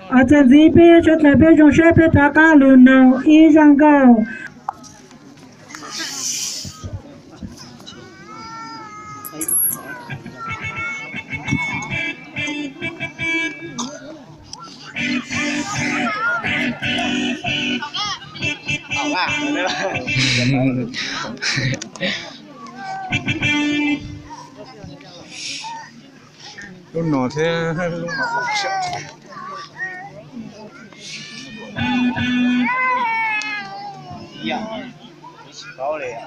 ở trên gì biết cho thầy biết trong xe biết ta cá lùn nào y rằng câu lúc nọ thế hay lúc nọ học sợ có liền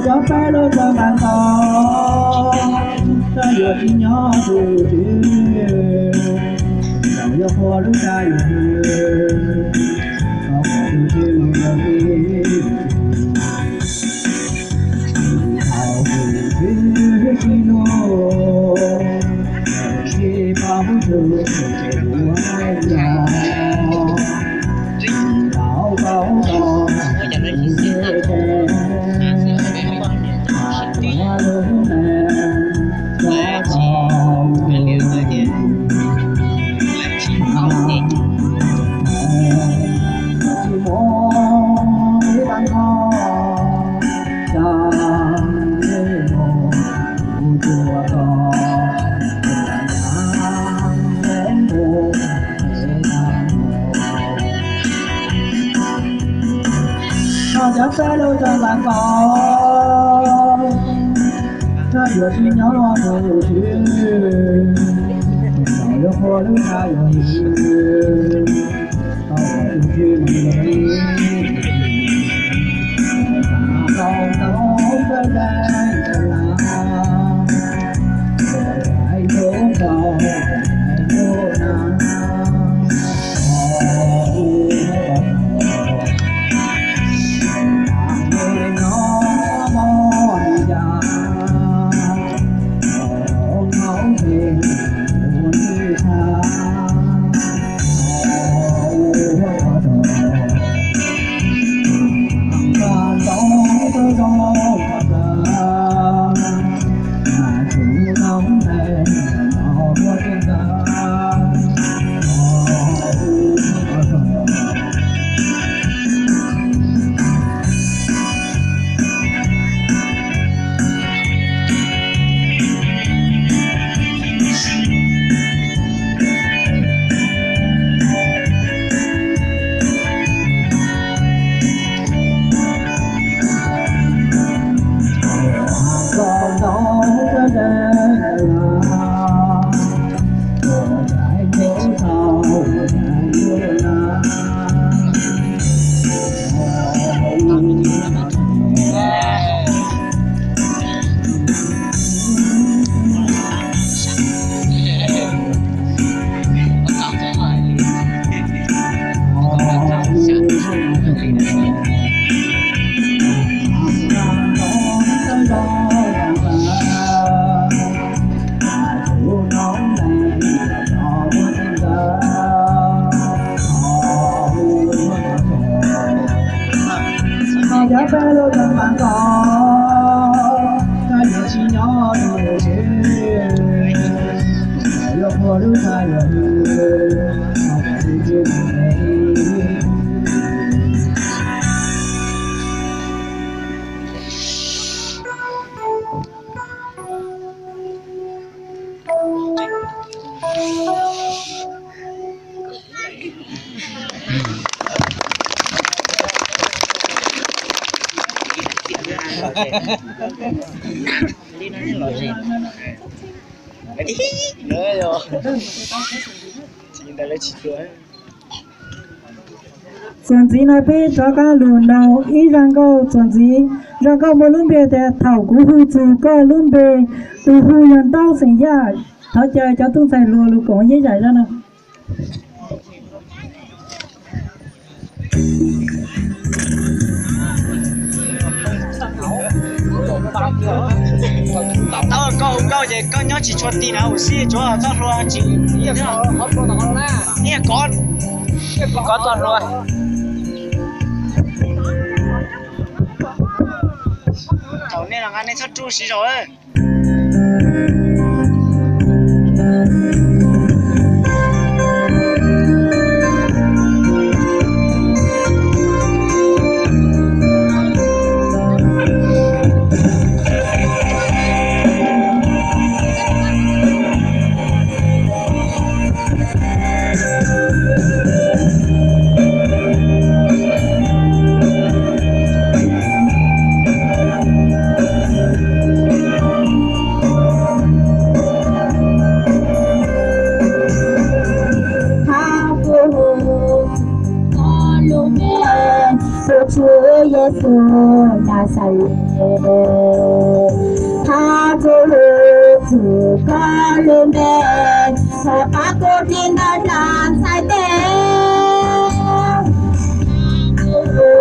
cho phép lối cho bạn con ta vừa chỉ nhỏ dù chưa dòng gió hoa lúc ta vừa có một chiều ngờ hào hùng cứ chỉ nô chỉ bao giờ sẽ đua ai già đào cao to chắc sẽ lôi cho bạn con ta vừa chỉ nhỏ lo đầu tiên rồi hoa lúc ta rồi tao phải chịu chuyện tao tao phải làm ai muốn tao ai muốn nào đi nó lên lò gì đi nữa rồi chỉ để lấy chỉ cười chuẩn gì nói về cho cả luôn nào ý rằng câu chuẩn gì rằng câu một lúc về thì thảo cú hư chú câu lúc về từ hư nhận tao sinh ra thảo chơi cho tung xài lùa lùa có dễ dãi ra nào tao câu gì câu nhớ chỉ cho tí nào xí cho tao rồi chỉ nghe con tao rồi tao nên là anh ấy sắp chú xí rồi Yesu Nazareth, Haguru tu kalume, Papa dina dan saite. Haguru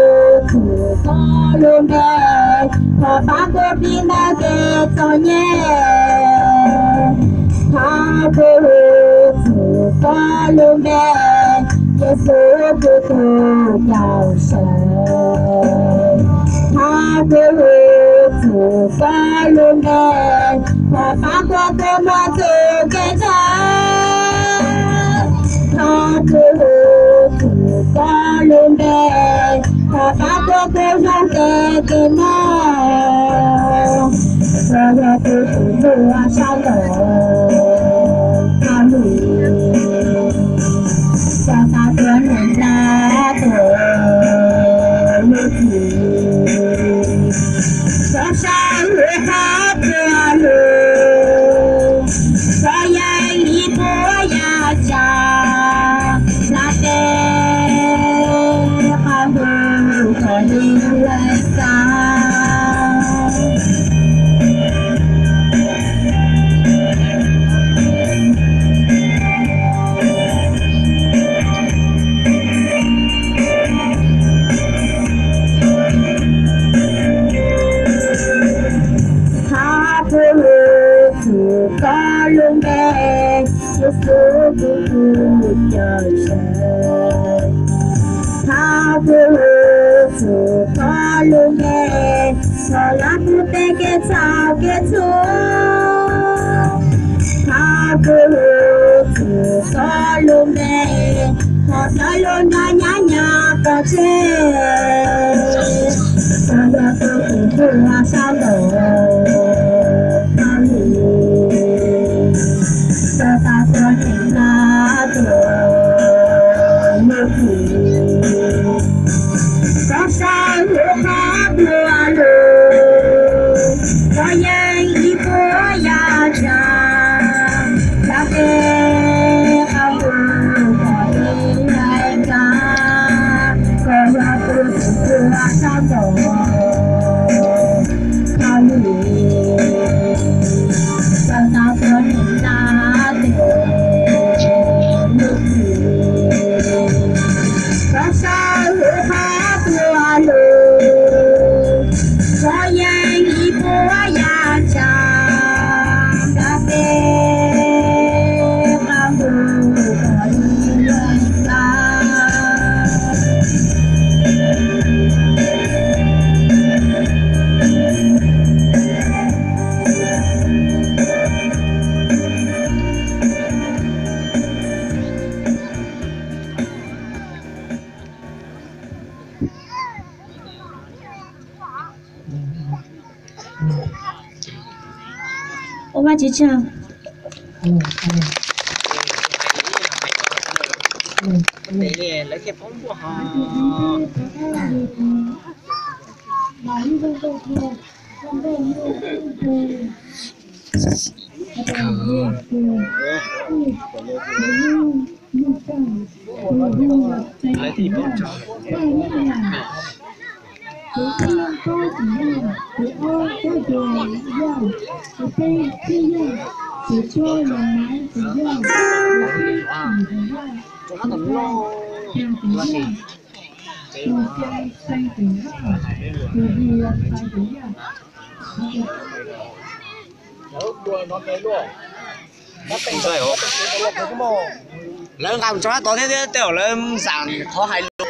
tu kalume, Papa dina ke tonye. Haguru tu kalume, Yesu tu yao shen. Haguru tu kalume, Papa kuma tu keja. Haguru tu kalume, Papa kuma tu kema. Saya tu dua salo, kalu. Saya tu nila tu. Oma chị chào. để lấy cái phóng của họ lấy thì biết cho cho nó tầm lo là gì lớn làm cho nó to thế tiểu lên sản khó hay luôn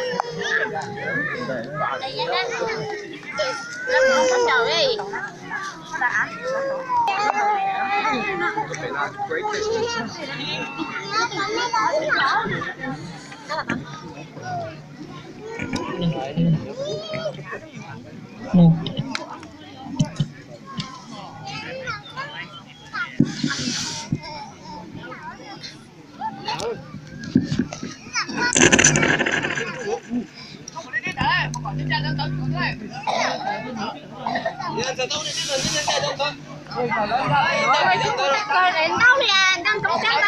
Rồi đến đâu thì đang công tác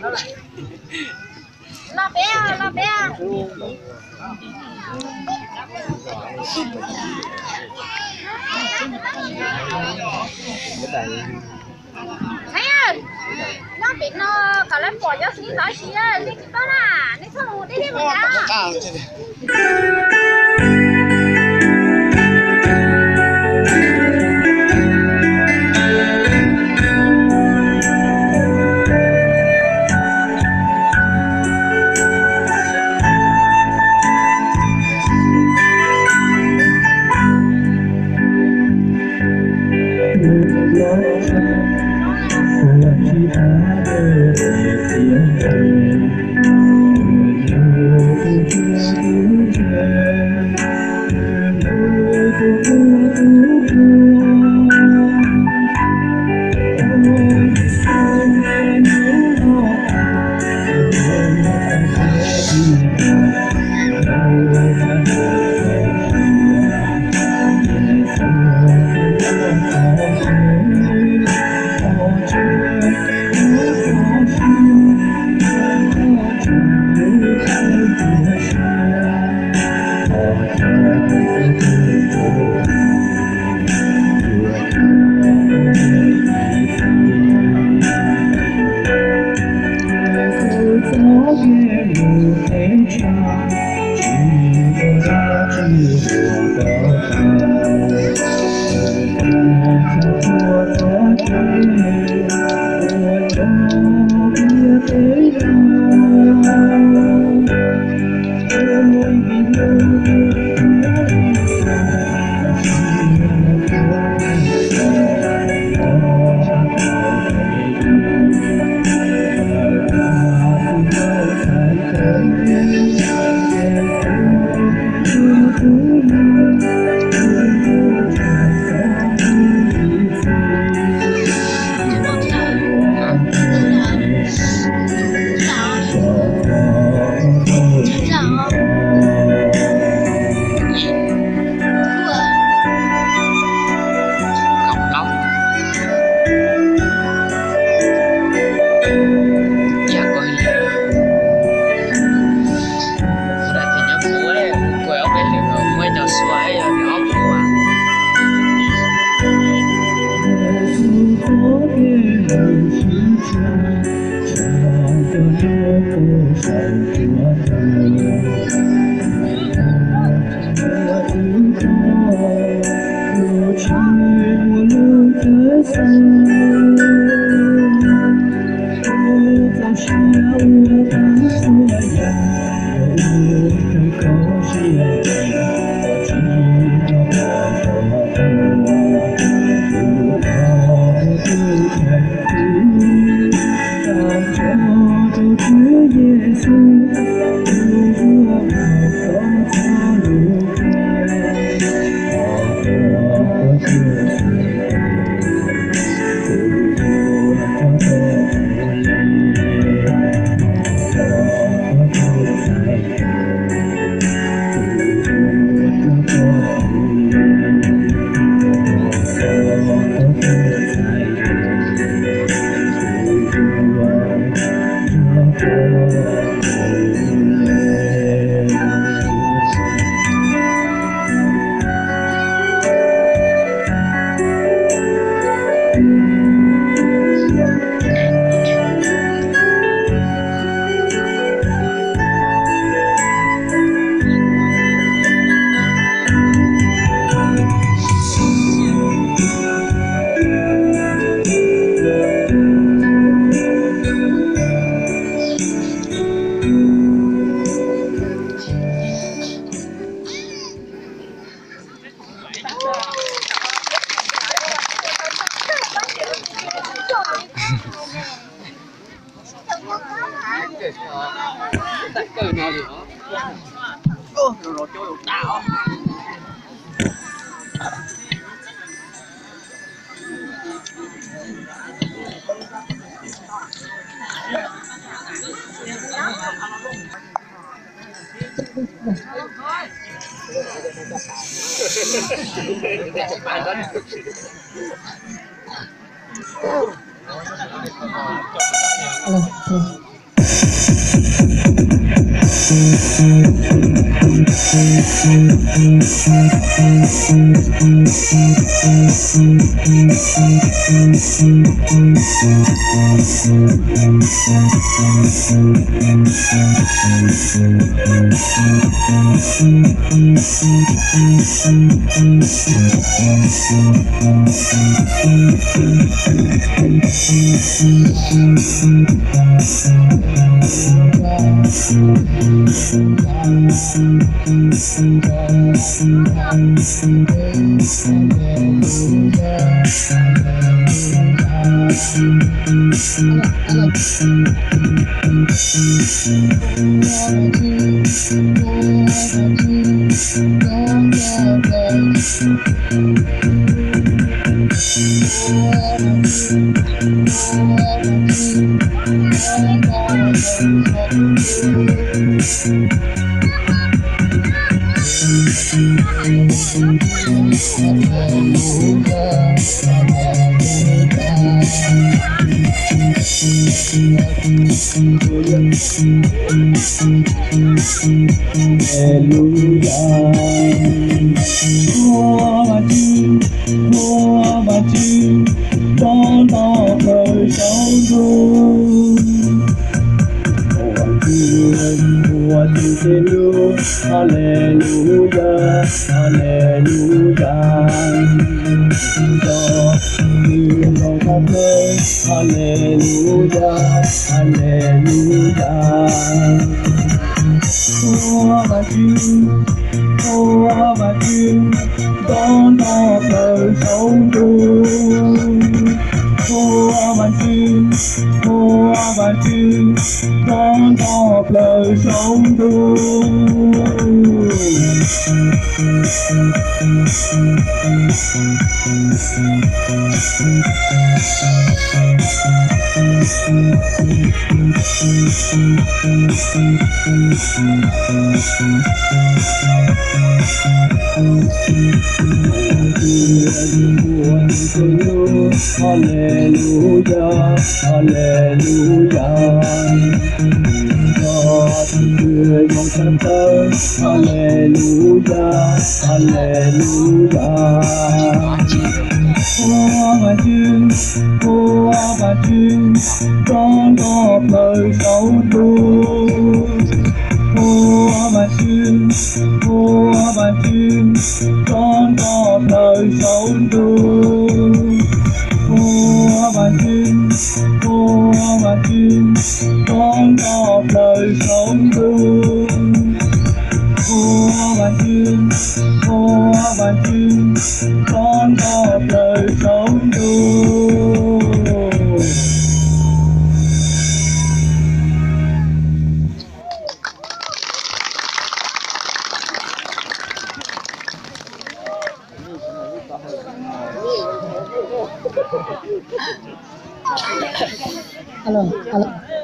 đó. Lo bé, lo bé. Thấy ơi, nó bị nó cả lên bỏ cho xí nói xí á, đi đó nè, đi xong đi đi một cái. rồi chơi được tao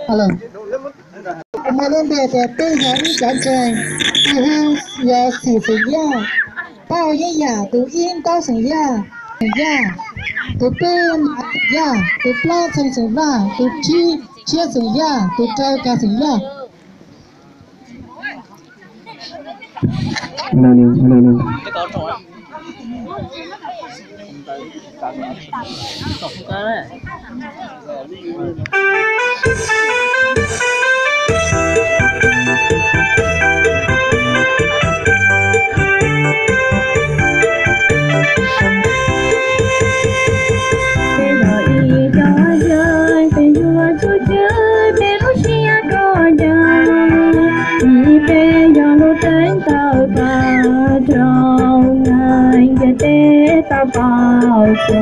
Alo. Mà lên bề để tư hãng trả trời. Tư hãng giờ sử dụng bao nhiêu nhà từ yên có sử dụng từ bên từ pla sử dụng từ chia sử dụng từ trời cả sử dụng. bao giờ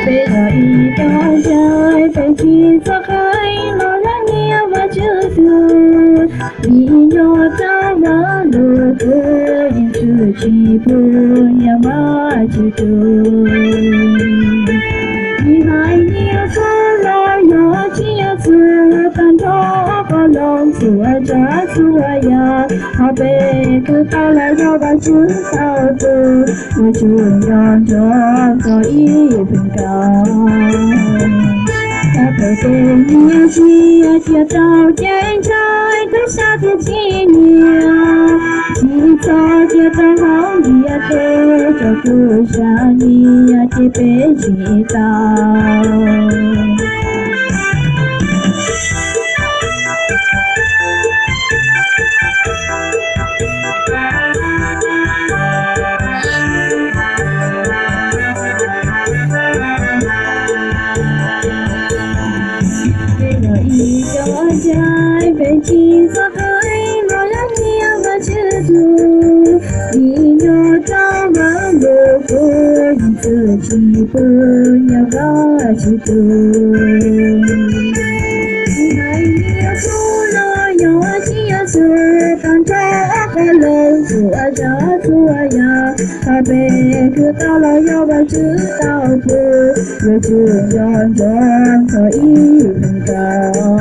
bây giờ ý cho chơi phải chỉ cho khai nó lắng nghe và chưa thương vì nhỏ ta mà lừa tôi sự chỉ buồn nhà mà chỉ tôi đi hai nhiều có lo nhỏ chia sẻ tan đó có lòng sửa trả sửa ya họ về cứ tao lại cho bạn chúng tao từ mà chuồn giòn cho có ý bình cao ta phải tên nhiều chi chia tao trên trái cứ xa thì chi nhiều chỉ cho chia tao không địa thế cho cứ xa đi chỉ bé chỉ tao cho trái về chi gió hơi nói lắm nhiều và chưa đủ vì nhỏ trao mà bồ cô giờ chỉ bơ nhà đó chỉ từ ngày nhiều cô lo nhỏ chia sẻ tan cho có lâu sửa giá thua ya ta về cứ tao lo yo và chứ tao thua rồi chưa giòn giòn có ý cao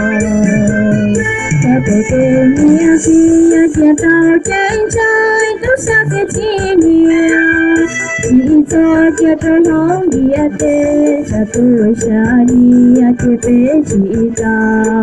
ta về tên nhiều khi chia tao trên trái đâu xa cái chi nhiều chỉ cho chia tao không địa thế cho tôi xa đi chia bé chỉ tao